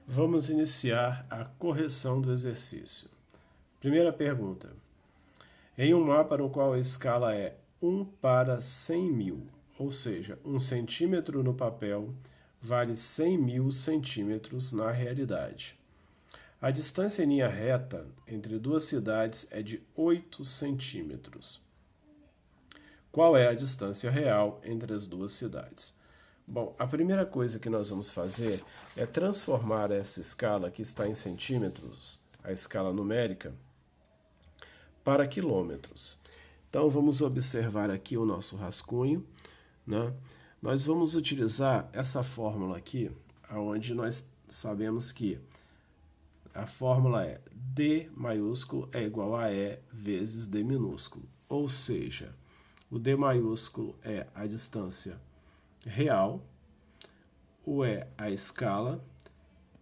Vamos iniciar a correção do exercício. Primeira pergunta. Em um mapa no qual a escala é 1 para 100.000, ou seja, 1 centímetro no papel vale 100.000 centímetros na realidade. A distância em linha reta entre duas cidades é de 8 centímetros. Qual é a distância real entre as duas cidades? Bom, a primeira coisa que nós vamos fazer é transformar essa escala que está em centímetros, a escala numérica, para quilômetros. Então, vamos observar aqui o nosso rascunho, né? Nós vamos utilizar essa fórmula aqui, onde nós sabemos que a fórmula é D maiúsculo é igual a E vezes D minúsculo. Ou seja, o D maiúsculo é a distância real, o E a escala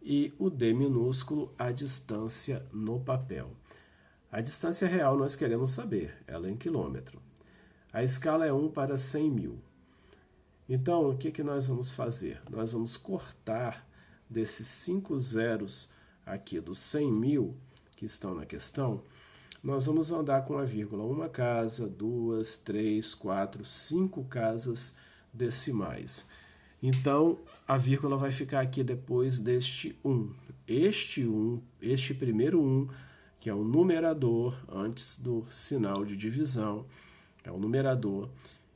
e o D minúsculo a distância no papel. A distância real nós queremos saber, ela é em quilômetro. A escala é 1 para 100.000. Então, o que nós vamos fazer? Nós vamos cortar desses 5 zeros aqui dos 100.000 que estão na questão, nós vamos andar com a vírgula uma casa, 2, 3, 4, 5 casas decimais. Então, a vírgula vai ficar aqui depois deste 1. Este primeiro 1, que é o numerador, antes do sinal de divisão, é o numerador,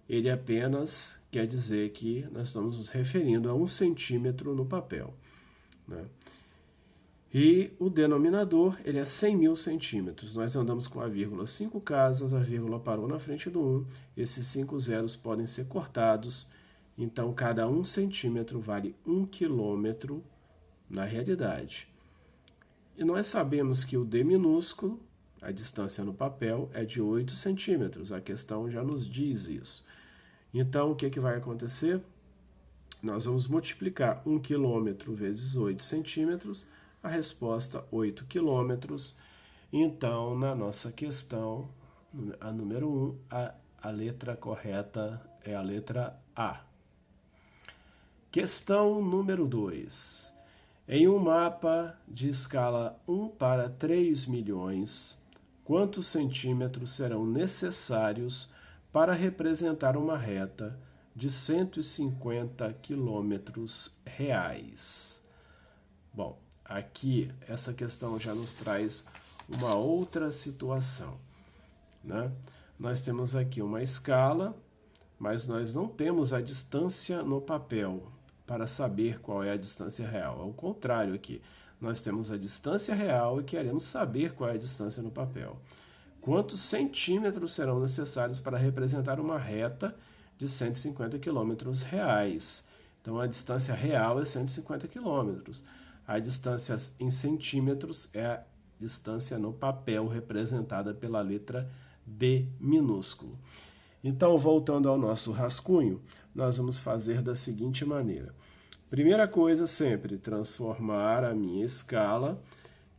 ele apenas quer dizer que nós estamos nos referindo a 1 centímetro no papel, né? E o denominador, ele é 100.000 centímetros. Nós andamos com a vírgula 5 casas, a vírgula parou na frente do 1. Esses 5 zeros podem ser cortados. Então, cada 1 centímetro vale 1 quilômetro na realidade. E nós sabemos que o D minúsculo, a distância no papel, é de 8 centímetros. A questão já nos diz isso. Então, o que vai acontecer? Nós vamos multiplicar 1 quilômetro vezes 8 centímetros, a resposta 8 quilômetros. Então, na nossa questão, a número 1, a letra correta é a letra A. Questão número 2. Em um mapa de escala 1 para 3 milhões, quantos centímetros serão necessários para representar uma reta de 150 quilômetros reais? Bom, aqui essa questão já nos traz uma outra situação, né? Nós temos aqui uma escala, mas nós não temos a distância no papel para saber qual é a distância real. É o contrário aqui. Nós temos a distância real e queremos saber qual é a distância no papel. Quantos centímetros serão necessários para representar uma reta de 150 quilômetros reais? Então, a distância real é 150 quilômetros. A distância em centímetros é a distância no papel, representada pela letra D minúsculo. Então, voltando ao nosso rascunho, nós vamos fazer da seguinte maneira. Primeira coisa, sempre transformar a minha escala,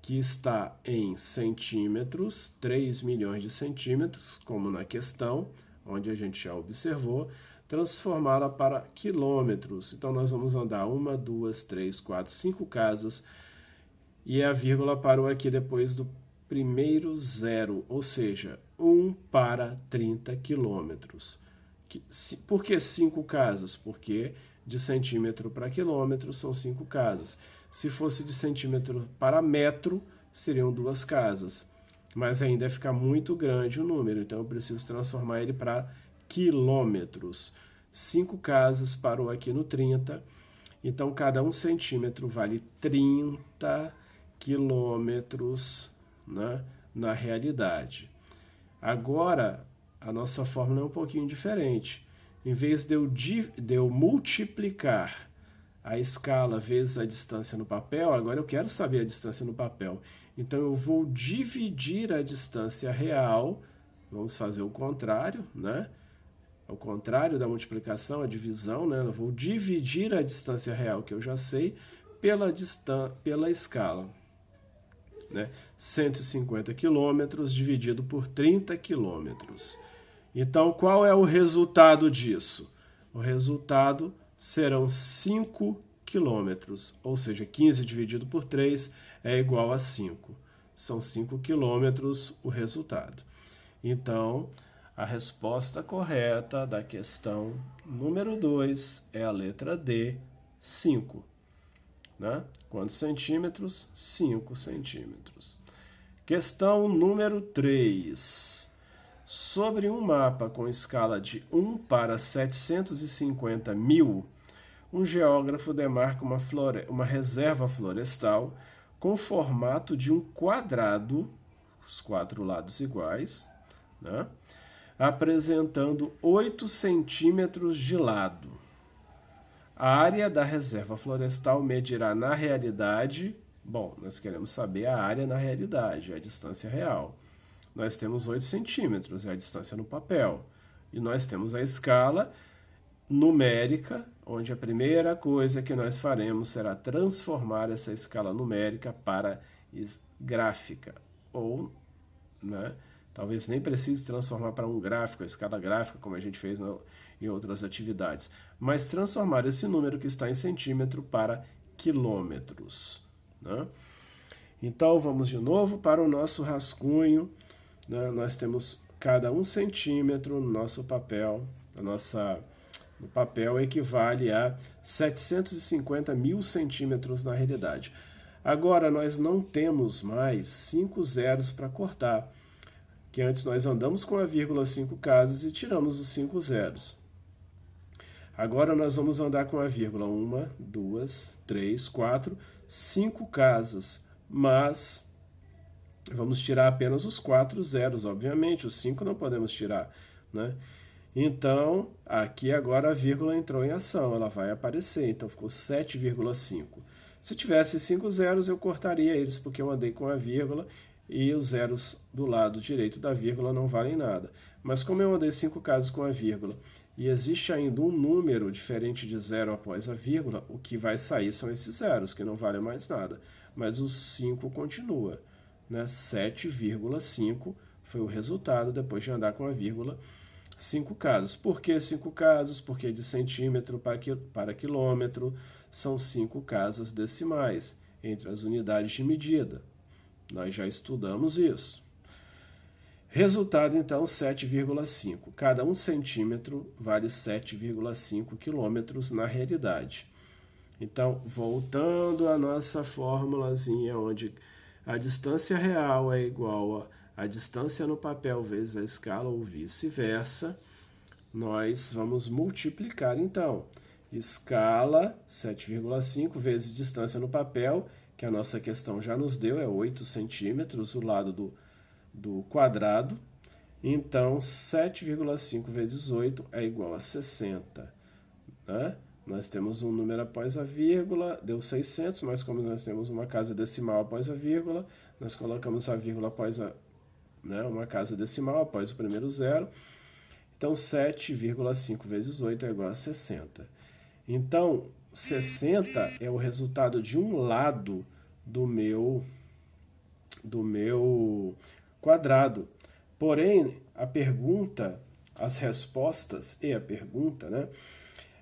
que está em centímetros, 3 milhões de centímetros, como na questão, onde a gente já observou, transformá-la para quilômetros. Então, nós vamos andar 1, 2, 3, 4, 5 casas, e a vírgula parou aqui depois do primeiro zero, ou seja, 1 para 30 quilômetros. Por que 5 casas? Porque de centímetro para quilômetro são 5 casas. Se fosse de centímetro para metro, seriam 2 casas. Mas ainda vai ficar muito grande o número, então eu preciso transformar ele para quilômetros. 5 casas parou aqui no 30, então cada 1 centímetro vale 30 quilômetros, né, na realidade. Agora, a nossa fórmula é um pouquinho diferente. Em vez de eu multiplicar a escala vezes a distância no papel, agora eu quero saber a distância no papel. Então, eu vou dividir a distância real, vamos fazer o contrário, né? O contrário da multiplicação, a divisão, né? Eu vou dividir a distância real, que eu já sei, pela escala, né? 150 quilômetros dividido por 30 quilômetros. Então, qual é o resultado disso? O resultado serão 5 quilômetros, ou seja, 15 dividido por 3 é igual a 5. São 5 quilômetros o resultado. Então, a resposta correta da questão número 2 é a letra D, 5. Né? Quantos centímetros? 5 centímetros. Questão número 3. Sobre um mapa com escala de 1 para 750 mil, um geógrafo demarca uma reserva florestal com formato de um quadrado, os 4 lados iguais, né? Apresentando 8 centímetros de lado. A área da reserva florestal medirá na realidade, bom, nós queremos saber a área na realidade, a distância real. Nós temos 8 centímetros, é a distância no papel. E nós temos a escala numérica, onde a primeira coisa que nós faremos será transformar essa escala numérica para gráfica. Ou, né, talvez nem precise transformar para um gráfico, a escala gráfica, como a gente fez em outras atividades, mas transformar esse número que está em centímetro para quilômetros. Né? Então, vamos de novo para o nosso rascunho. Né? Nós temos cada 1 centímetro no nosso papel. No papel equivale a 750 mil centímetros na realidade. Agora, nós não temos mais 5 zeros para cortar, que antes nós andamos com a vírgula 5 casas e tiramos os 5 zeros. Agora nós vamos andar com a vírgula 1, 2, 3, 4, 5 casas, mas vamos tirar apenas os 4 zeros, obviamente, os 5 não podemos tirar, né? Então, aqui agora a vírgula entrou em ação, ela vai aparecer, então ficou 7,5. Se tivesse 5 zeros, eu cortaria eles, porque eu andei com a vírgula e os zeros do lado direito da vírgula não valem nada. Mas como eu andei 5 casas com a vírgula e existe ainda um número diferente de zero após a vírgula, o que vai sair são esses zeros, que não valem mais nada. Mas os 5 continua, né? 7,5 foi o resultado depois de andar com a vírgula 5 casas. Por que 5 casas? Porque de centímetro para quilômetro são 5 casas decimais entre as unidades de medida. Nós já estudamos isso. Resultado, então, 7,5. Cada 1 centímetro vale 7,5 quilômetros na realidade. Então, voltando à nossa formulazinha, onde a distância real é igual a distância no papel vezes a escala ou vice-versa, nós vamos multiplicar, então. Escala 7,5 vezes distância no papel, que a nossa questão já nos deu, é 8 centímetros, o lado do quadrado. Então, 7,5 vezes 8 é igual a 60. Né? Nós temos um número após a vírgula, deu 600, mas como nós temos uma casa decimal após a vírgula, nós colocamos a vírgula após uma casa decimal após o primeiro zero. Então, 7,5 vezes 8 é igual a 60. Então, 60 é o resultado de um lado do meu quadrado. Porém, a pergunta, as respostas e a pergunta, né,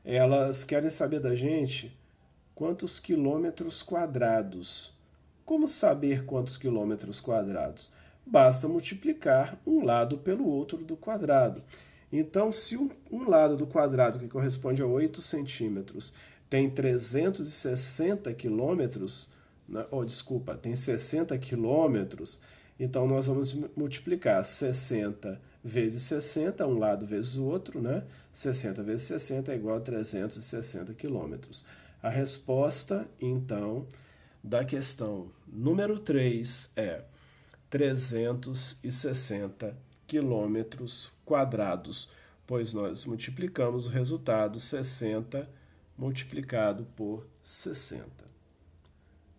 elas querem saber da gente quantos quilômetros quadrados. Como saber quantos quilômetros quadrados? Basta multiplicar um lado pelo outro do quadrado. Então, se um lado do quadrado, que corresponde a 8 centímetros, tem 360 quilômetros, tem 60 quilômetros, então nós vamos multiplicar 60 vezes 60, um lado vezes o outro, né? 60 vezes 60 é igual a 360 quilômetros. A resposta, então, da questão número 3 é 360 quilômetros quadrados, pois nós multiplicamos o resultado 60 multiplicado por 60.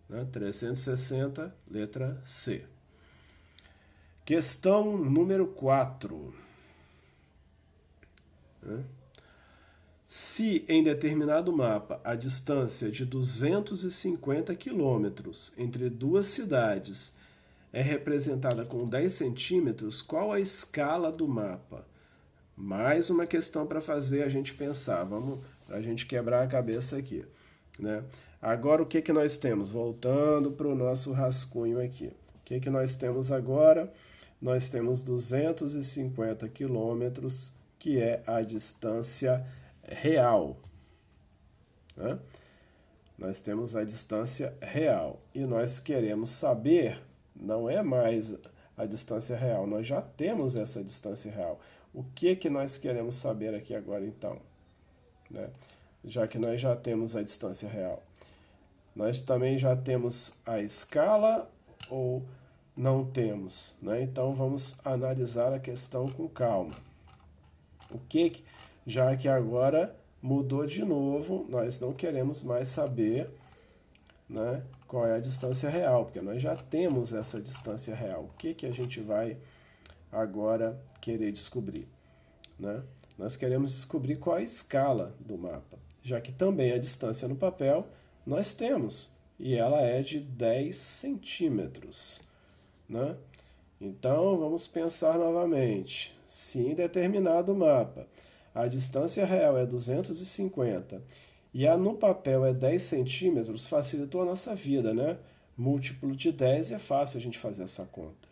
Né? 360, letra C. Questão número 4. Né? Se em determinado mapa a distância de 250 quilômetros entre duas cidades é representada com 10 centímetros, qual a escala do mapa? Mais uma questão para fazer a gente pensar. Vamos, para a gente quebrar a cabeça aqui. né? Agora, o que que nós temos? Voltando para o nosso rascunho aqui. O que que nós temos agora? Nós temos 250 quilômetros, que é a distância real, né? Nós temos a distância real. E nós queremos saber, não é mais a distância real, nós já temos essa distância real. O que que nós queremos saber aqui agora, então? Né? Já que nós já temos a distância real. Nós também já temos a escala ou não temos, né? Então vamos analisar a questão com calma. Já que agora mudou de novo, nós não queremos mais saber, né, qual é a distância real, porque nós já temos essa distância real. O que que a gente vai agora querer descobrir, né? Nós queremos descobrir qual é a escala do mapa, já que também a distância no papel nós temos, e ela é de 10 centímetros, né? Então, vamos pensar novamente. Se em determinado mapa a distância real é 250 e a no papel é 10 centímetros, facilitou a nossa vida, né? Múltiplo de 10 é fácil a gente fazer essa conta,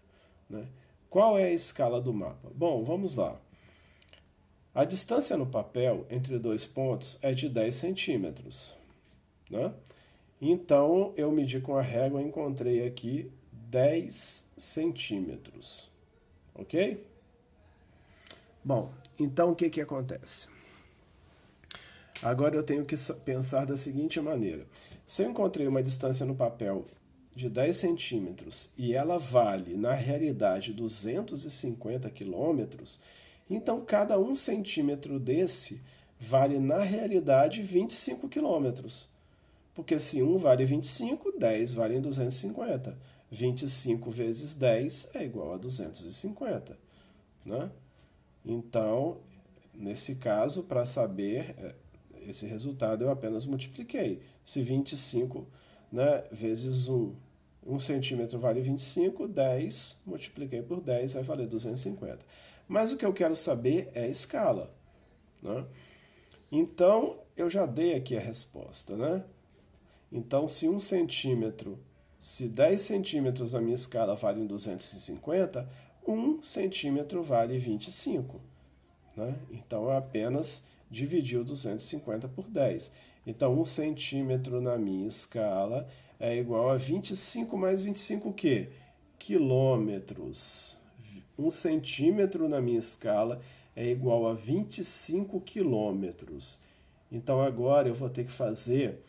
né? Qual é a escala do mapa? Bom, vamos lá. A distância no papel entre dois pontos é de 10 centímetros, né? Então, eu medi com a régua e encontrei aqui 10 centímetros, ok? Bom, então o que que acontece? Agora eu tenho que pensar da seguinte maneira. Se eu encontrei uma distância no papel de 10 centímetros e ela vale, na realidade, 250 quilômetros, então cada 1 centímetro desse vale, na realidade, 25 quilômetros. Porque se 1 vale 25, 10 vale 250. 25 vezes 10 é igual a 250, né? Então, nesse caso, para saber esse resultado, eu apenas multipliquei. Se 25, né, vezes 1 centímetro vale 25, 10, multipliquei por 10, vai valer 250. Mas o que eu quero saber é a escala, né? Então, eu já dei aqui a resposta, né? Então, se 10 centímetros a minha escala vale em 250, 1 centímetro vale 25. Né? Então, eu apenas dividi o 250 por 10. Então, 1 centímetro na minha escala é igual a 25 mais 25 o quê? Quilômetros. 1 centímetro na minha escala é igual a 25 quilômetros. Então, agora eu vou ter que fazer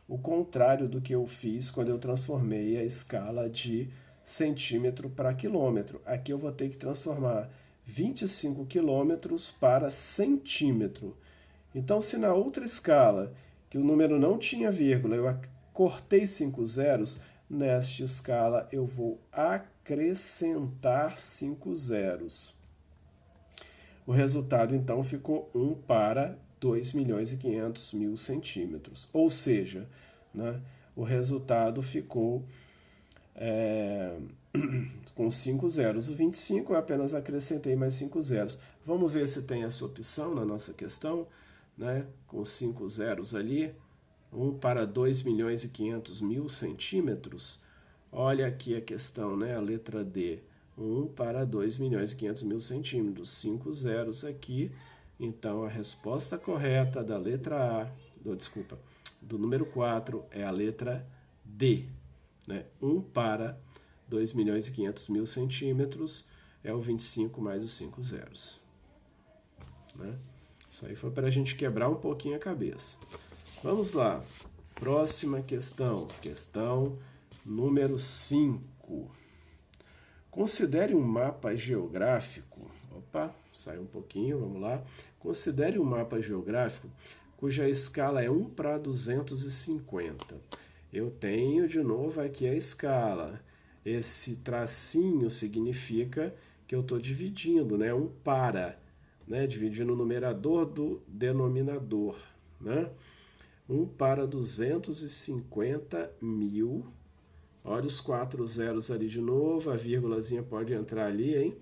o contrário do que eu fiz quando eu transformei a escala de centímetro para quilômetro. Aqui eu vou ter que transformar 25 quilômetros para centímetro. Então, se na outra escala, que o número não tinha vírgula, eu cortei 5 zeros, nesta escala eu vou acrescentar 5 zeros. O resultado, então, ficou 1 para 2.500.000 centímetros. Ou seja, né, o resultado ficou com 5 zeros. O 25 eu apenas acrescentei mais 5 zeros. Vamos ver se tem essa opção na nossa questão, né, com 5 zeros ali. 1 para 2.500.000 centímetros. Olha aqui a questão, né, a letra D. 1 para 2.500.000 centímetros. 5 zeros aqui. Então, a resposta correta da letra A, do número 4, é a letra D. Né? 1 para 2.500.000 centímetros é o 25 mais os 5 zeros. Né? Isso aí foi para a gente quebrar um pouquinho a cabeça. Vamos lá. Próxima questão. Questão número 5. Considere um mapa geográfico. Opa, saiu um pouquinho, vamos lá. Considere um mapa geográfico cuja escala é 1 para 250. Eu tenho de novo aqui a escala. Esse tracinho significa que eu estou dividindo, né? 1 para, né? Dividindo o numerador do denominador, né? 1 para 250.000. Olha os 4 zeros ali de novo, a vírgulazinha pode entrar ali, hein?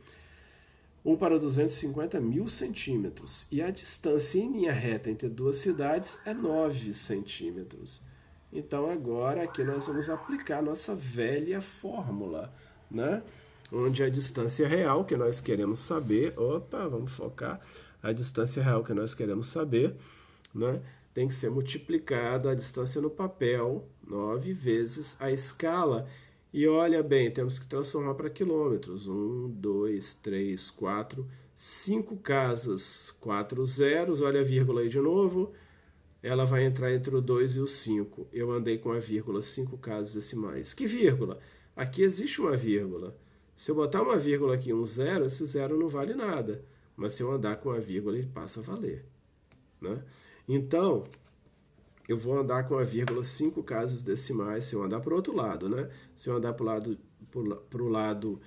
1 para 250.000 centímetros. E a distância em linha reta entre duas cidades é 9 centímetros. Então agora aqui nós vamos aplicar nossa velha fórmula, né? Onde a distância real que nós queremos saber, opa, vamos focar, a distância real que nós queremos saber, né? Tem que ser multiplicado a distância no papel, 9 vezes a escala. E olha bem, temos que transformar para quilômetros. 1, 2, 3, 4, 5 casas, 4 zeros, olha a vírgula aí de novo. Ela vai entrar entre o 2 e o 5. Eu andei com a vírgula 5 casas decimais. Que vírgula? Aqui existe uma vírgula. Se eu botar uma vírgula aqui, um zero, esse zero não vale nada. Mas se eu andar com a vírgula, ele passa a valer, né? Então, eu vou andar com a vírgula 5 casas decimais. Se eu andar para o outro lado, né? Se eu andar para o lado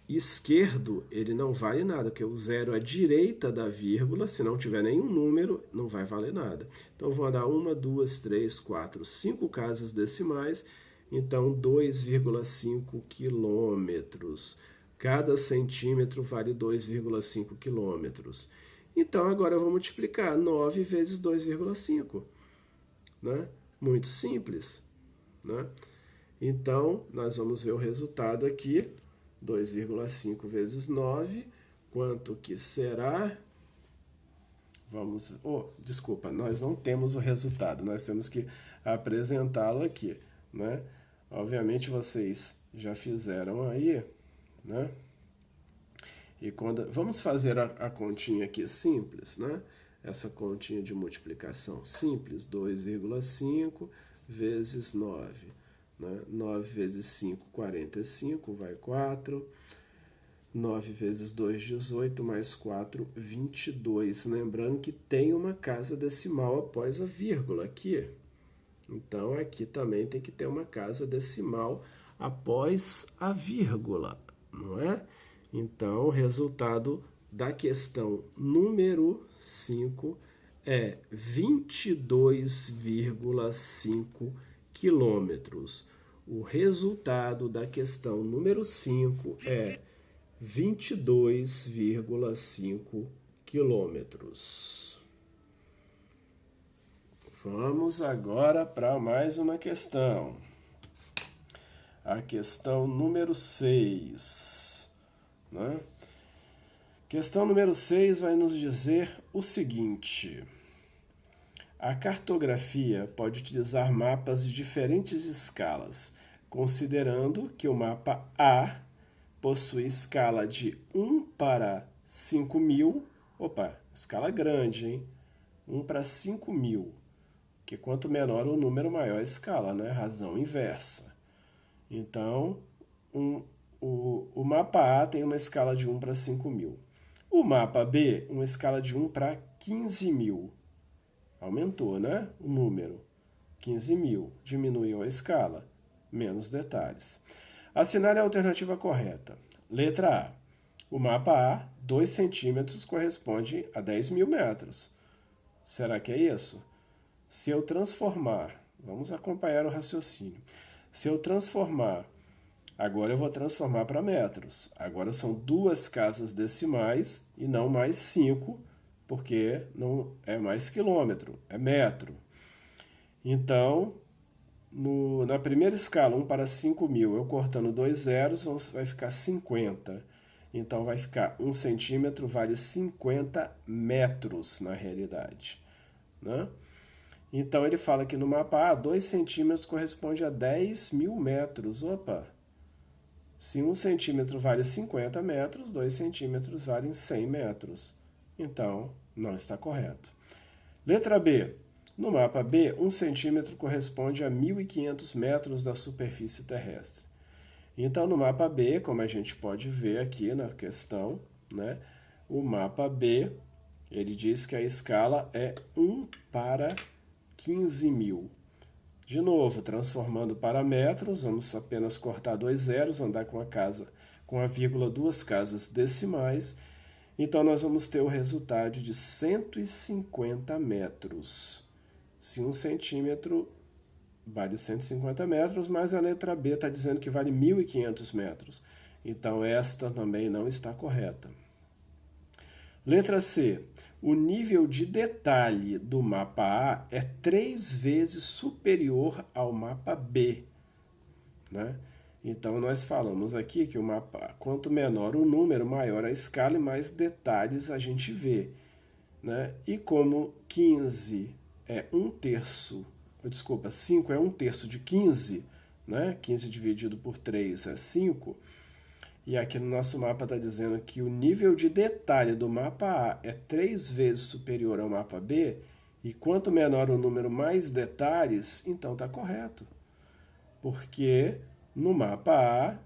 esquerdo, ele não vale nada, porque o zero é à direita da vírgula. Se não tiver nenhum número, não vai valer nada. Então, eu vou andar 1, 2, 3, 4, 5 casas decimais. Então, 2,5 quilômetros. Cada centímetro vale 2,5 quilômetros. Então, agora eu vou multiplicar 9 vezes 2,5. Né? Muito simples. Né? Então, nós vamos ver o resultado aqui. 2,5 vezes 9. Quanto que será? Vamos... desculpa, nós não temos o resultado. Nós temos que apresentá-lo aqui. Né? Obviamente, vocês já fizeram aí, né? E vamos fazer a continha aqui simples, né? Essa continha de multiplicação simples, 2,5 vezes 9. Né? 9 vezes 5, 45, vai 4. 9 vezes 2, 18, mais 4, 22. Lembrando que tem uma casa decimal após a vírgula aqui. Então, aqui também tem que ter uma casa decimal após a vírgula, não é? Então, o resultado da questão número 5 é 22,5 quilômetros. O resultado da questão número 5 é 22,5 quilômetros. Vamos agora para mais uma questão. A questão número 6. Né? Questão número 6 vai nos dizer o seguinte: a cartografia pode utilizar mapas de diferentes escalas, considerando que o mapa A possui escala de 1 para 5.000, escala grande, hein? 1 para 5.000, que quanto menor o número, maior a escala, né? Razão inversa. Então, o mapa A tem uma escala de 1 para 5.000. O mapa B, uma escala de 1 para 15.000. Aumentou, né? O número. 15.000. Diminuiu a escala. Menos detalhes. Assinale a alternativa correta. Letra A. O mapa A, 2 centímetros, corresponde a 10.000 metros. Será que é isso? Se eu transformar, vamos acompanhar o raciocínio. Se eu transformar, agora eu vou transformar para metros. Agora são 2 casas decimais e não mais 5, porque não é mais quilômetro, é metro. Então, na primeira escala, 1 para 5.000, eu cortando 2 zeros, vai ficar 50. Então, vai ficar 1 centímetro vale 50 metros na realidade. Né? Então, ele fala que no mapa A, 2 centímetros corresponde a 10.000 metros. Opa! Se 1 centímetro vale 50 metros, 2 centímetros valem 100 metros. Então, não está correto. Letra B. No mapa B, 1 centímetro corresponde a 1.500 metros da superfície terrestre. Então, no mapa B, como a gente pode ver aqui na questão, né, o mapa B, ele diz que a escala é 1 para 15.000. De novo, transformando para metros, vamos apenas cortar 2 zeros, andar com a vírgula 2 casas decimais. Então, nós vamos ter o resultado de 150 metros. Se 1 centímetro vale 150 metros, mas a letra B está dizendo que vale 1.500 metros. Então, esta também não está correta. Letra C. o nível de detalhe do mapa A é 3 vezes superior ao mapa B, né? Então, nós falamos aqui que o mapa, quanto menor o número, maior a escala e mais detalhes a gente vê, né? E como 15 é 1/3, desculpa, 5 é 1/3 de 15, né? 15 dividido por 3 é 5, e aqui no nosso mapa está dizendo que o nível de detalhe do mapa A é 3 vezes superior ao mapa B, e quanto menor o número, mais detalhes, então está correto. Porque no mapa A,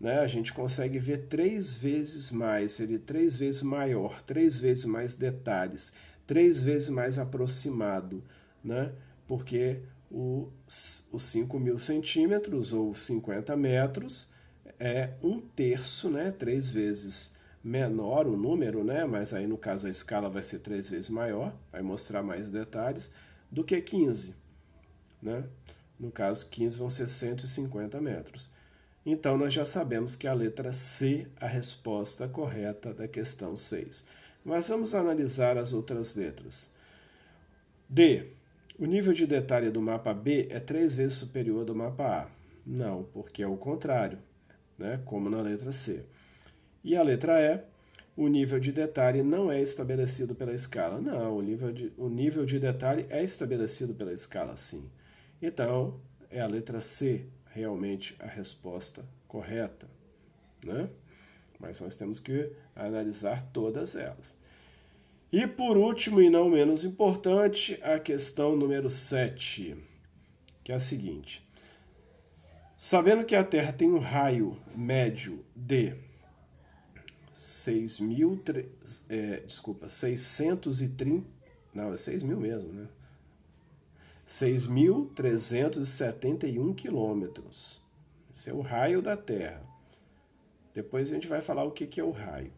né, a gente consegue ver 3 vezes mais, seria 3 vezes maior, 3 vezes mais detalhes, 3 vezes mais aproximado, né? Porque os 5.000 centímetros, ou 50 metros, é 1/3, né? 3 vezes menor o número, né? Mas aí no caso a escala vai ser 3 vezes maior, vai mostrar mais detalhes, do que 15, né? No caso, 15 vão ser 150 metros. Então, nós já sabemos que a letra C é a resposta correta da questão 6. Mas vamos analisar as outras letras. D. O nível de detalhe do mapa B é 3 vezes superior ao do mapa A. Não, porque é o contrário, né? Como na letra C. E a letra E. O nível de detalhe não é estabelecido pela escala. Não, o nível de detalhe é estabelecido pela escala, sim. Então, é a letra C realmente a resposta correta, né? Mas nós temos que analisar todas elas. E por último, e não menos importante, a questão número 7, que é a seguinte. Sabendo que a Terra tem um raio médio de 6.030... Não, é 6.000 mesmo, né? 6.371 quilômetros. Esse é o raio da Terra. Depois a gente vai falar o que é o raio.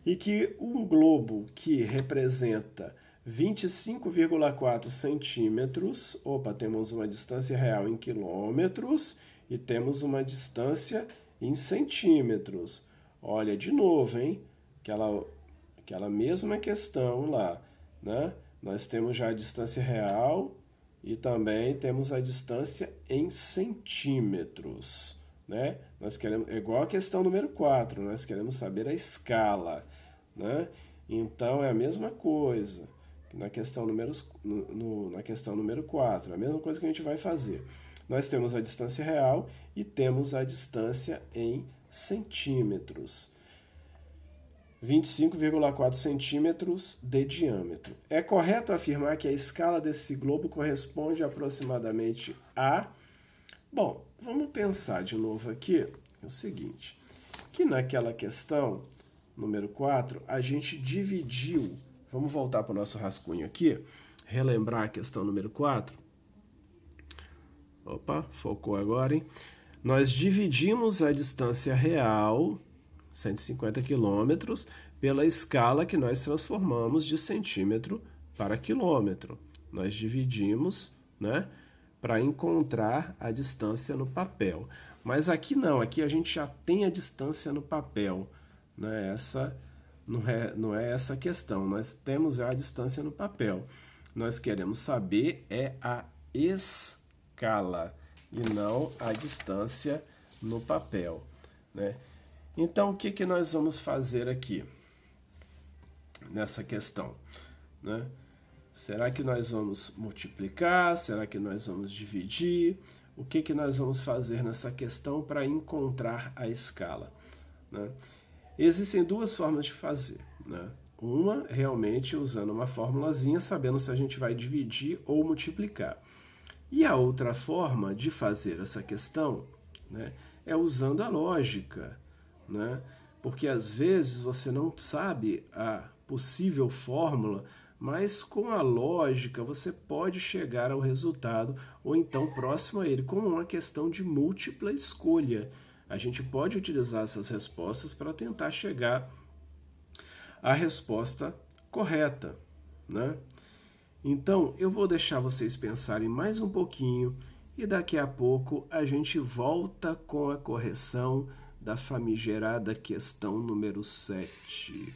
E que um globo que representa 25,4 centímetros... Opa, temos uma distância real em quilômetros e temos uma distância em centímetros. Olha, de novo, hein? Aquela mesma questão lá, né? Nós temos já a distância real e também temos a distância em centímetros, né? Nós queremos, é igual a questão número 4, nós queremos saber a escala, né? Então, é a mesma coisa que na questão na questão número 4, a mesma coisa que a gente vai fazer. Nós temos a distância real e temos a distância em centímetros. 25,4 centímetros de diâmetro. É correto afirmar que a escala desse globo corresponde aproximadamente a... Bom, vamos pensar de novo aqui. É o seguinte, que naquela questão, número 4, a gente dividiu... Vamos voltar para o nosso rascunho aqui, relembrar a questão número 4. Opa, focou agora, hein? Nós dividimos a distância real... 150 quilômetros, pela escala que nós transformamos de centímetro para quilômetro. Nós dividimos, né, para encontrar a distância no papel. Mas aqui não, aqui a gente já tem a distância no papel. Né? Essa não é essa a questão, nós temos já a distância no papel. Nós queremos saber é a escala e não a distância no papel, né? Então, o que nós vamos fazer aqui nessa questão, né? Será que nós vamos multiplicar? Será que nós vamos dividir? O que nós vamos fazer nessa questão para encontrar a escala, né? Existem duas formas de fazer, né? Uma, realmente, usando uma formulazinha, sabendo se a gente vai dividir ou multiplicar. E a outra forma de fazer essa questão, né, é usando a lógica, né? Porque às vezes você não sabe a possível fórmula, mas com a lógica você pode chegar ao resultado ou então próximo a ele, como uma questão de múltipla escolha. A gente pode utilizar essas respostas para tentar chegar à resposta correta, né? Então, eu vou deixar vocês pensarem mais um pouquinho e daqui a pouco a gente volta com a correção da famigerada questão número 7.